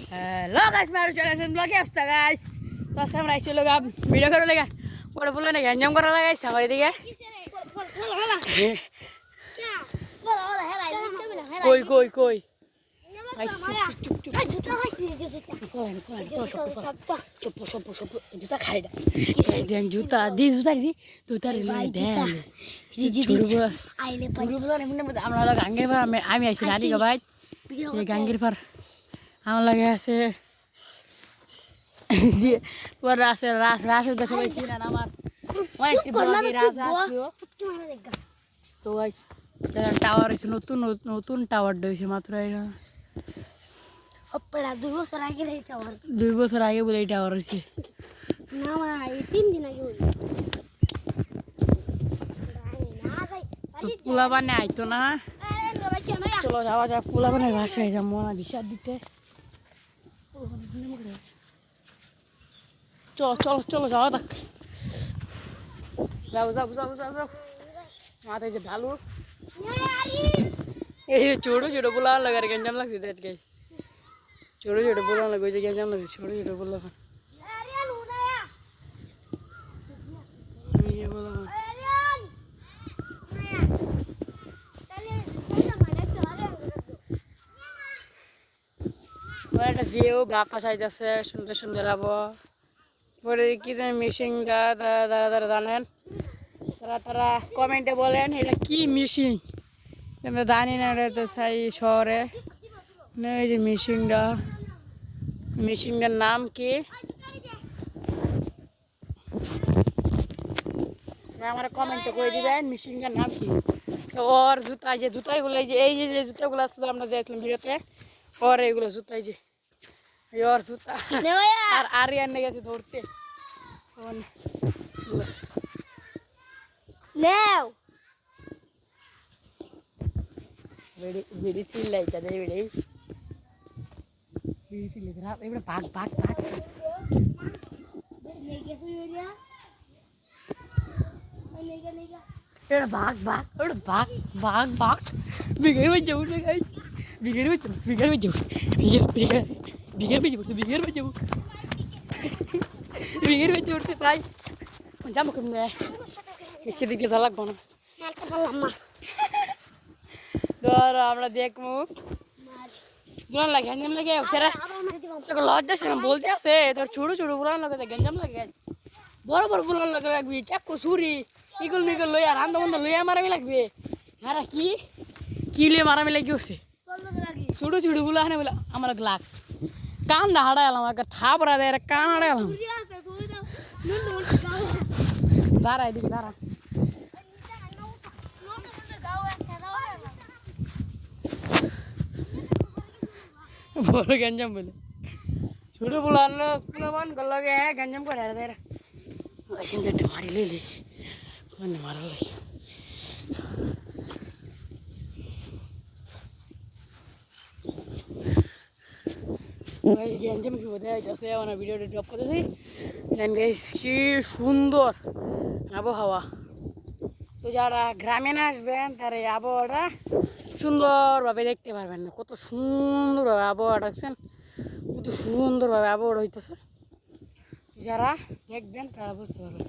Halo guys, baru jalan lagi apa guys? Pas sama Raisu lo gab video karo lega. Bodo bulan nih ganjam karo lega guys, sama ini ya. Koi. Juta খাই না দেন জুতা দি জুতা রে দেন আমরা গাঙ্গের পার আমি আইছি নানি গো ভাই এই গাঙ্গের পার আমার লাগে আছে যে পর আছে রাস তো সবাই চিনেন আমার অনেকটি ব্লগে রাস আসলো তো ভাই টাওয়ার আছে নতুন টাওয়ার দিয়েছে মাত্র এটা अपना 2 বছর আগে এই টাওয়ার 2 বছর আগে বলে এই টাওয়ার হইছে না না এই 3 দিন আগে হইছে তো পোলা বানে আইতো না চলো যাওয়া যাক পোলা বানের বাসায় যাবো না বিচার দিতে চলো যাওয়া যাক যাও মাথায় যে ভালো এই ছোট পোলা লাগার গঞ্জাম লাগছে দেখ গাই छोटे बोला लगे जो क्या जान लगे छोटे बोला ये बोला একটা ভিউ বাতাস আইতাছে সুন্দর আবহাওয়া পরে কি মেশিন দাঁড়া জানেন তারা কমেন্টে বলেন এটা কি মেশিন আমরা জানি না এটা তো চাই শহরে না এই যে মেশিনটার নাম কি আমার কমেন্টে করে দিবেন মেশিনটার নাম কি ওর জুতাগুলো এই যে জুতাগুলো আসলো আমরা দেখলাম ভিডিওতে ওর এইগুলো জুতাই যে ওর জুতা আর আরিয়ান গেছে ধরতে বেড়ি চিল্লাইতা রে বেড়ি এবারে ভাগ বিঘের বাজে উঠে গাই বিঘের বাজে উঠতে তাই যাবো কেমনে সেদিকে যা লাগবো না ধর আমরা দেখবো গুলান লাগে গঞ্জাম লাগে তোকে লজ্জা সেরকম বলতে আছে তোর ছোট গুলান লাগে গঞ্জাম লাগে বড় বুলান লাগে লাগবে চাকু ছুরি ইগল মিগল লইয়া রান্দা বন্ধা লইয়া মারামি লাগবে হ্যাঁ কি লইয়া মারামি লাগি উঠছে ছোট বুলান বলে আমার লাগ কান হাড়া এলাম একবার থাপড়া দেয় কান হাড়া এলাম দাঁড়া এদিকে দাঁড়া বড় গঞ্জাম বলে ছোট পোলাবান গল্লগে গঞ্জাম করে আর দেরা সিন্দরটা মারি লেলে মানে মারা লাগে ভাই গঞ্জাম কি বোধ হয় যাচ্ছে আমার ভিডিওটা ড্রপ করেছি দেন গাইস কি সুন্দর আবহাওয়া তো যারা গ্রামে না আসবেন তারা এই আবহাওয়াটা সুন্দরভাবে দেখতে পারবেন না কত সুন্দরভাবে আবহাওয়া দেখছেন কত সুন্দরভাবে আবহাওয়া হইতেছে যারা দেখবেন তারা বুঝতে পারবেন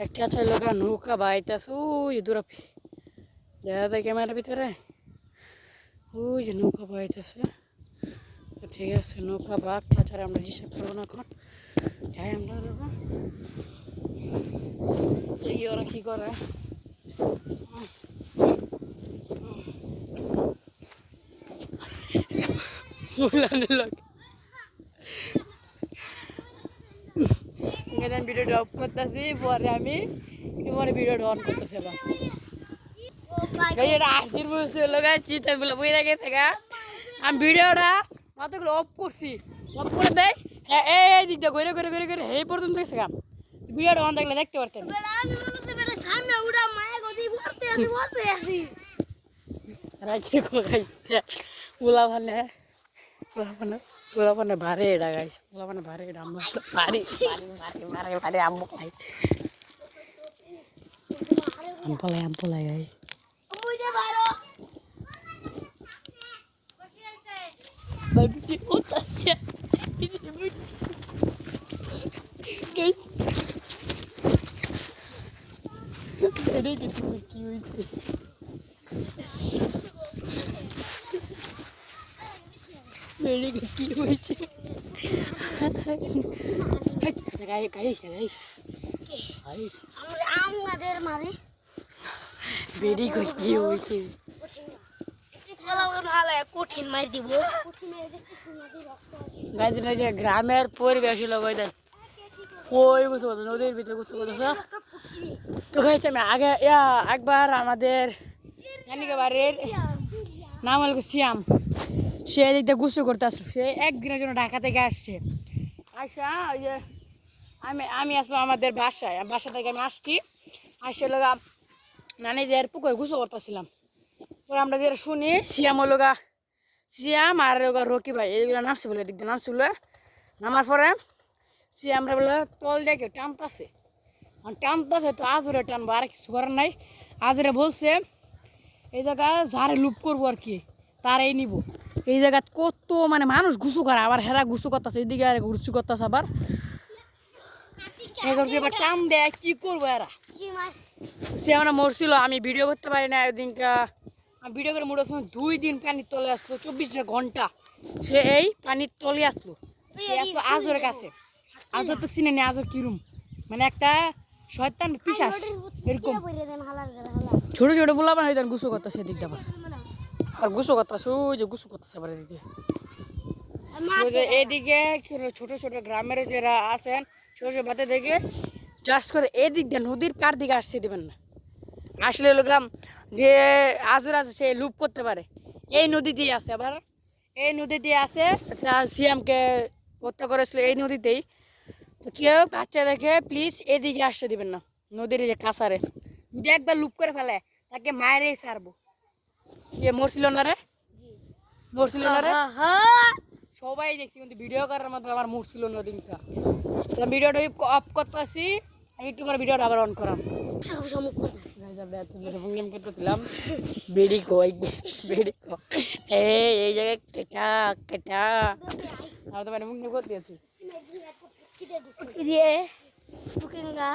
একটা চাই লোক নৌকা বাইতেছে ওই দূরাপি দেখা যায় ক্যামেরার ভিতরে ওই যে নৌকা বাইতেছে তো ঠিক আছে নৌকা বাঘ তাছাড়া আমরা হিসাব করবো না এখন যাই আমরা দেখি ওরা কী করে ভিডিও ড্রপ করতেছি পরে আমি পরে ভিডিও অন করতেছি এটা আশির বছর লাগাচ্ছি বলে বই রেখে থাকা আমি ভিডিওটা মাথাগুলো অফ করছি অফ করে দেয় হ্যাঁ এই দিকটা ঘুরে এই পর্যন্ত গেছে গা ভিডিওটা অন থাকলে দেখতে পারতেন পোলা পানে ভারে এটা গাইছে পোলা পানে ভারে এটা আমরা ভারে আম্মু খাই আমপলাই গাই Baru di utasnya. কি হয়েছে আমাদের মারে বেরি কি হয়েছে কঠিন মার দিব যে গ্রামের পরিবেশ হলো বইদের কই গোসল করতো নদীর ভিতরে গোসল করতেছে তো হয়েছে আমি আগে একবার আমাদের বাড়ির নাম হল শ্যাম সে এদিক দিয়ে গোসল করতে আসলো সে একদিনের জন্য ঢাকা থেকে আসছে আসা ওই যে আমি আসলাম আমাদের বাসা থেকে আমি আসছি আসে লোক নানিদের পুকুরে গোসল করতেছিলাম তো আমরা যেটা শুনি শ্যাম শ্যাম আর রকি ভাই এইগুলো নামছে বলে এদিক দিয়ে নামছে বলে নামার পরে আমরা বলে তল দেখে টানতেছে টানতেছে তো আজরে টানবো আর কিছু করার নাই আজরে বলছে এই জায়গা যারে লুপ করবো আর কি তারাই নিব এই জায়গা কত মানে মানুষ গুছু করে আবার হেরা গুছু করতেছে এদিকে আর গুছু করতেছে আবার এবার টান দেয় কি করবো এরা সে আমরা মরছিল আমি ভিডিও করতে পারি না ওইদিনকা আমি ভিডিও করে মোটার সময় 2 দিন পানির তলে আসলো 24 ঘন্টা সে এই পানির তলে আসলো সে আসলো আজরের কাছে আজর তো চিনে নি আজর কিরম মানে একটা শয়তান পিশাচ এরকম ছোট ছোট বলা বানাই দেন গুছু করতেছে এদিক দিয়ে আর গুছু করতেছে ওই যে গুছু করতেছে আবার এদিকে এদিকে ছোট ছোট গ্রামের যারা আছেন ছোট ছোট ভাতে দেখে চাষ করে এদিক দিয়ে নদীর পার দিকে আসতে দেবেন না আসলে লোকাম যে আজর আছে সে লুপ করতে পারে এই নদী দিয়ে আছে আবার এই নদী দিয়ে আছে সিএমকে হত্যা করেছিল এই নদীতেই তো কেউ বাচ্চা দেখে প্লিজ এদিকে আসতে দিবেন না নদীর যে কাছারে যদি একবার লুপ করে ফেলে তাকে মায়েরই ছাড়বো কে মরছিল না রে মরছিল না রে সবাই দেখছি কিন্তু ভিডিও করার মাধ্যমে আমার মরছিল না দিনটা ভিডিওটা অফ করতে আসি আমি একটু করে ভিডিওটা আবার অন করাম বেড়ি কই এই জায়গায় কেটা কেটা আমি তো মানে মুখ নিয়ে করতে আছি बुकेंगा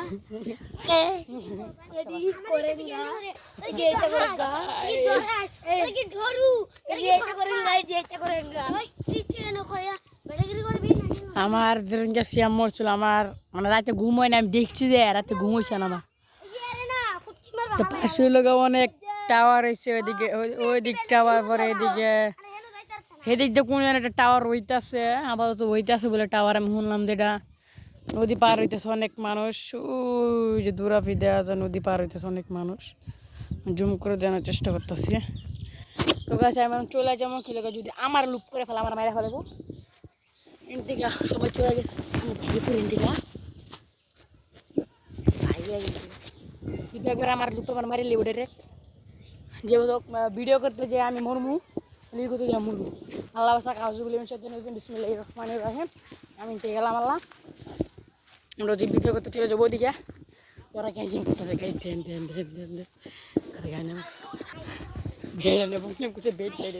यदि करेंगा ये तो करेंगा ये ढोरू ये तो करेंगा ये तो करेंगा कितने न खोया बेड़गिरी कर भी আমার যেদিনকে শ্যাম মরছিল আমার মানে রাতে ঘুম হয় না আমি দেখছি যে রাতে ঘুম হয়েছে না আমার তো পাশে লোক অনেক টাওয়ার হয়েছে ওই দিক টাওয়ার পরে এদিকে এদিক দিয়ে কোন একটা টাওয়ার হইতেছে আপাতত হইতেছে বলে টাওয়ার আমি শুনলাম যেটা নদী পার হইতেছে অনেক মানুষ ওই যে দূরাফি দেওয়া যায় নদী পার হইতেছে অনেক মানুষ জুম করে দেওয়ার চেষ্টা করতেছি তো গাছে আমি চলে যাবো কি লোক যদি আমার লুপ করে ফেলে আমার মায়েরা ফেলে ইন্দিকা সবাই চলে গেছে ভাইপুর ইন্দিকা যদি একবার আমার লুপ আমার মারি লিবো রে যে ভিডিও করতে যে আমি মরমু লিখতে যা মরমু আল্লাহ বাসা কাজুবুল বিসমিল্লাহির রহমানির রহিম আমি গেলাম আল্লাহ আমরা যদি ভিডিও করতে চলে যাবো ওদিকে ওরা ক্যাচিং করতেছে গাছ দেন দেন দেন দেন দেন গানে ভেড়ে নেবো কোথায় বেড সাইডে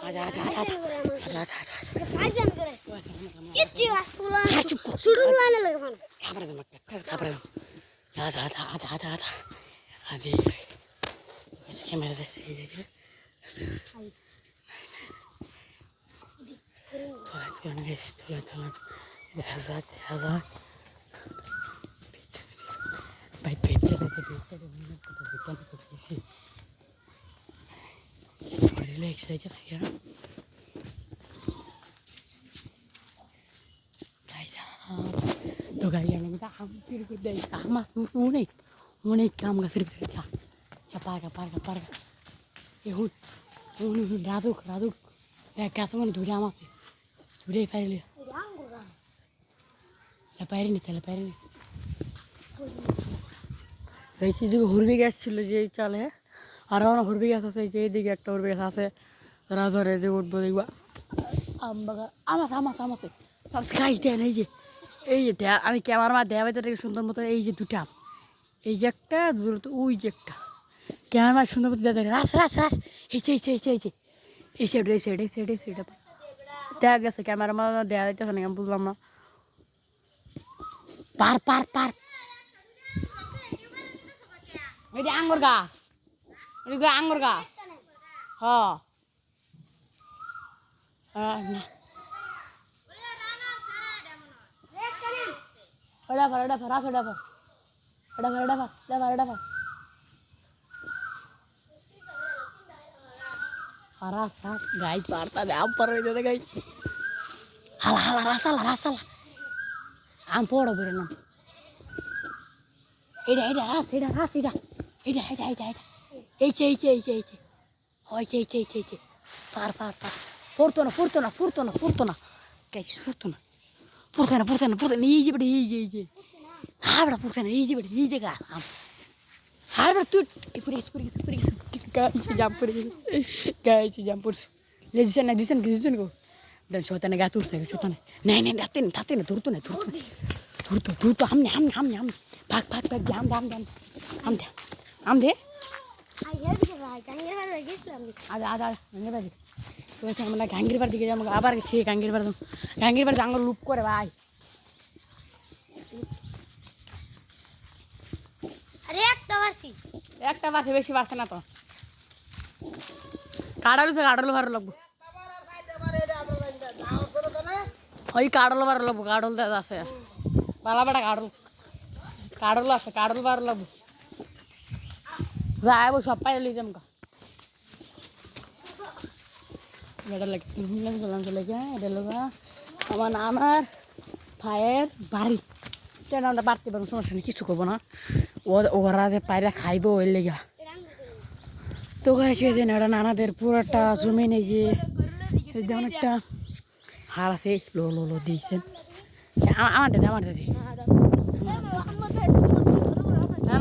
আচ্ছা আচ্ছা আচ্ছা আচ্ছা আচ্ছা আচ্ছা किच्ची वास्कुला सुडुला ने लगे फन खबर दे मत खबर दे आजा आजा आजा आजा आजा अभी इसके मेरे दे थोड़ा कौन गेस थोड़ा हजार बैठ रिलैक्स है जैसे क्या তো গাই আমি আম ফির করে দেই আমার অনেক অনেক কাম গাছের ভিতরে চা পারগা এখন রাধুক দেখ গাছ মানে ধরে আমাকে ধরে পারিলে পারিনি তাহলে পারিনি এই দিকে হুরবি গাছ ছিল যে এই চালে আরও অনেক হুরবি গাছ আছে যে এইদিকে একটা হুরবি গাছ আছে রাজরে এদিকে উঠবো দেখবা আম বাগান আমাছে গাছ দেন এই যে আমি ক্যামেরা মা দেওয়া থেকে সুন্দর মতো এই যে দুটা এই যে একটা দূরত ওই যে একটা ক্যামেরা সুন্দর মতো দেওয়া রাস এই যে এই সাইড দেখা গেছে ক্যামেরা মানে দেওয়া যাইতেছে না, আমি বুঝলাম না। পার পার পার এটা আঙ্গুর গাছ, এটা আঙ্গুর গাছ। হ্যাঁ না ওটা ভার ওটা ভার ওটা ভার ওটা ভার ওটা ভার ওটা ভার ওটা ভার হারাস হাস গাই পারতা দে আম পার হয়ে দে গাইছে হালা হালা রাসালা আম পড়ো বেরে না এটা রাস এটা এই হয় পার পড়তো না গাইছে পড়তো না এই যে হ্যাঁ বেটা পড়তো না এই যে গা আম হ্যাঁ বেটা তুই পড়ে গেছে গাইছে জাম পড়ছে লেজিছেন গো dan শয়তানে গাছ উঠছে শয়তানে নাই তাতে না ধরতো হাম ভাগ আম দে আমরা গাঙ্গির বার দিকে যাবো আবার সে গাঙ্গির বার জাঙ্গল লুপ করে ভাই একটা বাসে বেশি বাড়ছে না তো কাড়ালো ভালো লাগবো ওই কাড়ল বার লাগবো কাড়ল দাদা আছে বালা বেটা কাড়ল আছে কাড়ল বার লাগবো যাইব সব পাইলে লিজাম কা এটা লাগে চলে গিয়ে এটা লোক আমার ভাইয়ের বাড়ি সেটা আমরা বাড়তে পারবো সমস্যা নেই কিছু করবো না ওরা পায়রা খাইবো ওই লেগা তো গাইছে ওটা নানাদের পুরোটা জমি নেই যে অনেকটা হার আছে লো দিয়েছেন আমার দাদি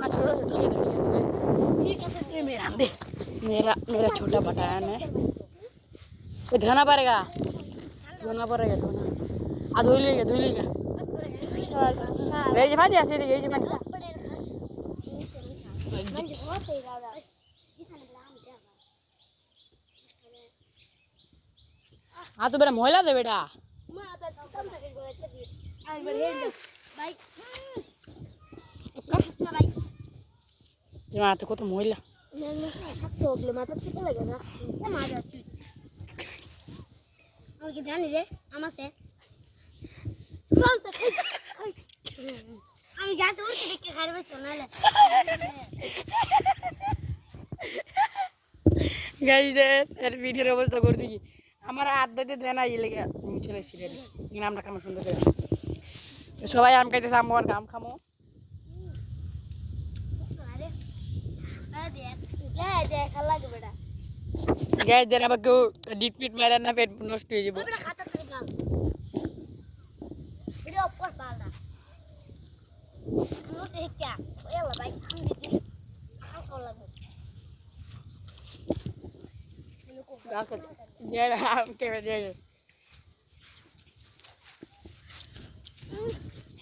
না ছোট ঠিক আছে मेरा छोटा बटान है तो धोना पड़ेगा धोना आ धो लेगा ये भाई ऐसे ये जी मैंने हाँ तो बेटा मोहल्ला दे बेटा तो मोहल्ला प्रॉब्लम आता किती লাগে না माझा और কি জানি রে আমাছে চলতে আমি যাতে উঠতে দেখে খাইবে চলে গাইদের এর ভিডিওর অবস্থা করে দিই আমার হাত ধরে দেয় না এই লেগে চলে এসেছি কিন্তু আমরা খামো সুন্দর করে সবাই আম খাইতেছে আমার আম খামো গ্যাস দেন আবার কেউ ডিট পিট মারে না পেট নষ্ট হয়ে যাবো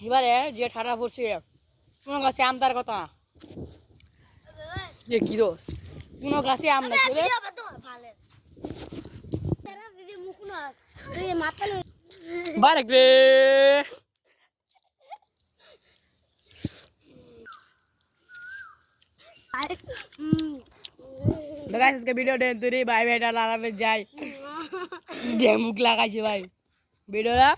এবারে যে ঠান্ডা পড়ছে কোনো গাছে আম তার কথা যে কি দোষ কোনো গাছে আম না চলে বারেক রে गाइस इसका वीडियो देख तो रे भाई बेटा लाला पे जाए मुख लगाइছে ভাই ভিডিওটা